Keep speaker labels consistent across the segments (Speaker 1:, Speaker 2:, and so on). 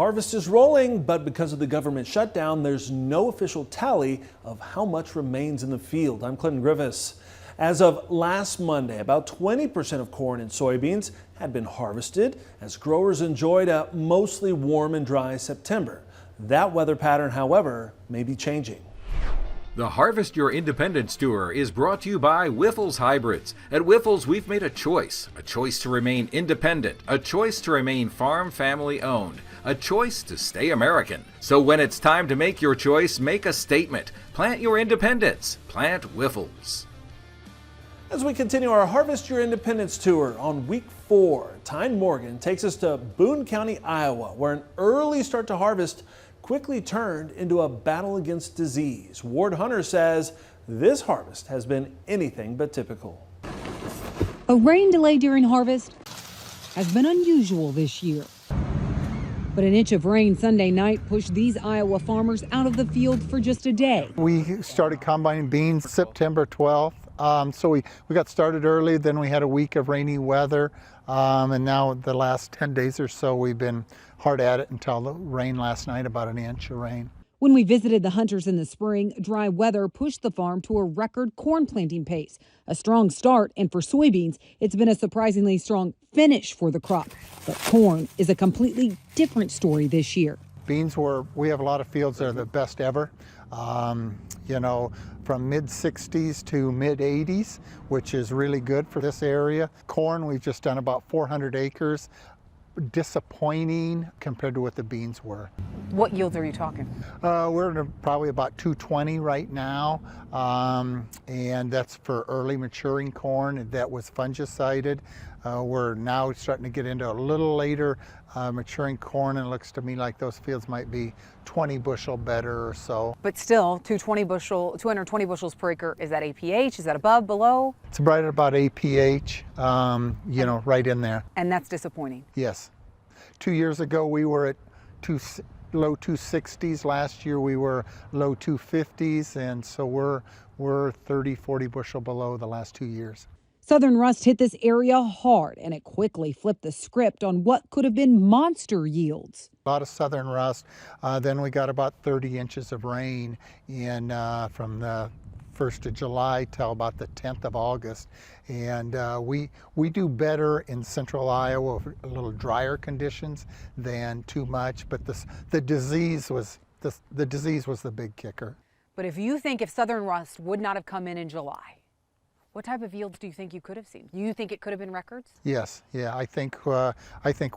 Speaker 1: Harvest is rolling, but because of the government shutdown, there's no official tally of how much remains in the field. I'm Clinton Griffiths. As of last Monday, about 20% of corn and soybeans had been harvested as growers enjoyed a mostly warm and dry September. That weather pattern, however, may be changing.
Speaker 2: The Harvest Your Independence Tour is brought to you by Wyffels Hybrids. At Wyffels, we've made a choice to remain independent, a choice to remain farm family owned, a choice to stay American. So when it's time to make your choice, make a statement. Plant your independence. Plant Wyffels.
Speaker 1: As we continue our Harvest Your Independence Tour on week 4, Tyne Morgan takes us to Boone County, Iowa, where an early start to harvest quickly turned into a battle against disease. Ward Hunter says this harvest has been anything but typical.
Speaker 3: A rain delay during harvest has been unusual this year. But an inch of rain Sunday night pushed these Iowa farmers out of the field for just a day.
Speaker 4: We started combining beans September 12th. So we got started early, then we had a week of rainy weather, and now the last 10 days or so we've been hard at it until the rain last night, about an inch of rain.
Speaker 3: When we visited the hunters in the spring, dry weather pushed the farm to a record corn planting pace. A strong start, and for soybeans, it's been a surprisingly strong finish for the crop. But corn is a completely different story this year.
Speaker 4: Beans we have a lot of fields that are the best ever. From mid-60s to mid-80s, which is really good for this area. Corn, we've just done about 400 acres. Disappointing compared to what the beans were.
Speaker 5: What yields are you talking?
Speaker 4: We're at probably about 220 right now, and that's for early maturing corn that was fungicided. We're now starting to get into a little later maturing corn, and it looks to me like those fields might be 20 bushel better or so.
Speaker 5: But still, 220 bushels per acre. Is that APH? Is that above, below?
Speaker 4: It's right at about APH, right in there.
Speaker 5: And that's disappointing.
Speaker 4: Yes. 2 years ago we were at low 260s. Last year we were low 250s, and so we're 30, 40 bushel below the last 2 years.
Speaker 3: Southern rust hit this area hard, and it quickly flipped the script on what could have been monster yields.
Speaker 4: A lot of southern rust. Then we got about 30 inches of rain from the 1st of July till about the 10th of August. And we do better in central Iowa with a little drier conditions than too much, but the disease was the big kicker.
Speaker 5: But if southern rust would not have come in July, what type of yields do you think you could have seen? Do you think it could have been records?
Speaker 4: Yes, yeah, I think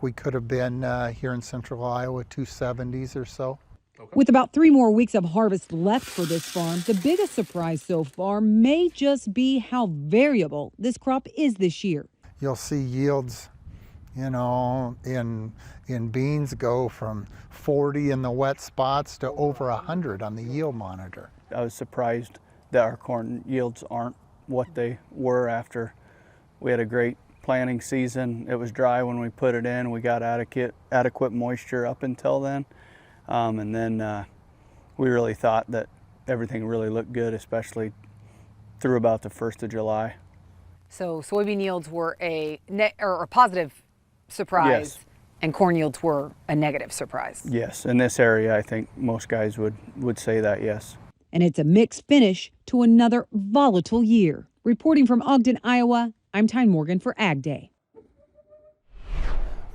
Speaker 4: we could have been here in central Iowa 270s or so.
Speaker 3: Okay. With about 3 more weeks of harvest left for this farm, the biggest surprise so far may just be how variable this crop is this year.
Speaker 4: You'll see yields, in beans go from 40 in the wet spots to over 100 on the yield monitor.
Speaker 6: I was surprised that our corn yields aren't what they were after we had a great planting season. It was dry when we put it in. We got adequate moisture up until then. And then we really thought that everything really looked good, especially through about the 1st of July.
Speaker 5: So soybean yields were a positive surprise, yes, and corn yields were a negative surprise.
Speaker 6: Yes, in this area, I think most guys would say that, yes.
Speaker 3: And it's a mixed finish to another volatile year. Reporting from Ogden, Iowa, I'm Tyne Morgan for Ag Day.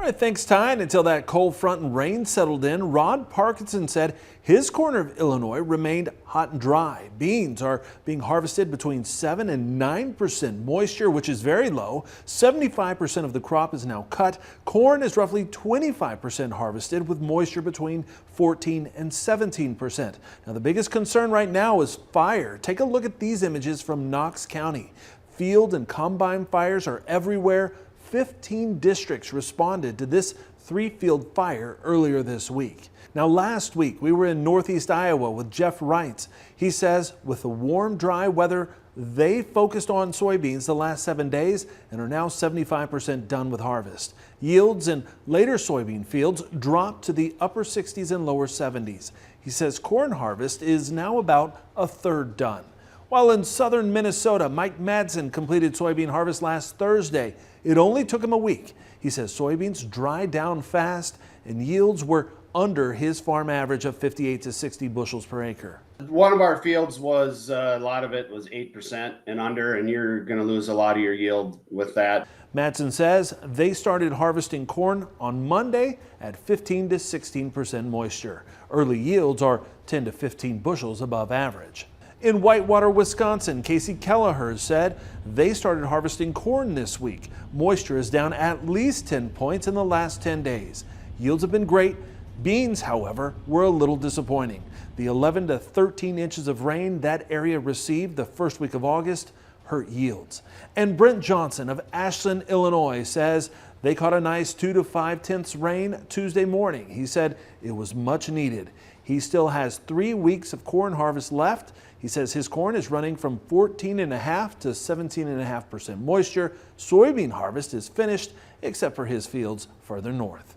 Speaker 1: All right, thanks, Tyne. Until that cold front and rain settled in, Rod Parkinson said his corner of Illinois remained hot and dry. Beans are being harvested between 7 and 9% moisture, which is very low. 75% of the crop is now cut. Corn is roughly 25% harvested with moisture between 14 and 17%. Now, the biggest concern right now is fire. Take a look at these images from Knox County. Field and combine fires are everywhere. 15 districts responded to this 3-field fire earlier this week. Now, last week we were in northeast Iowa with Jeff Reitz. He says with the warm, dry weather, they focused on soybeans the last 7 days and are now 75% done with harvest. Yields in later soybean fields dropped to the upper 60s and lower 70s. He says corn harvest is now about a third done. While in southern Minnesota, Mike Madsen completed soybean harvest last Thursday. It only took him a week. He says soybeans dried down fast and yields were under his farm average of 58 to 60 bushels per acre.
Speaker 7: One of our fields was, a lot of it was 8% and under, and you're going to lose a lot of your yield with that.
Speaker 1: Madsen says they started harvesting corn on Monday at 15 to 16% moisture. Early yields are 10 to 15 bushels above average. In Whitewater, Wisconsin, Casey Kelleher said they started harvesting corn this week. Moisture is down at least 10 points in the last 10 days. Yields have been great. Beans, however, were a little disappointing. The 11 to 13 inches of rain that area received the first week of August hurt yields. And Brent Johnson of Ashland, Illinois says they caught a nice 2 to 5/10 rain Tuesday morning. He said it was much needed. He still has 3 weeks of corn harvest left. He says his corn is running from 14.5% to 17.5% moisture. Soybean harvest is finished except for his fields further north.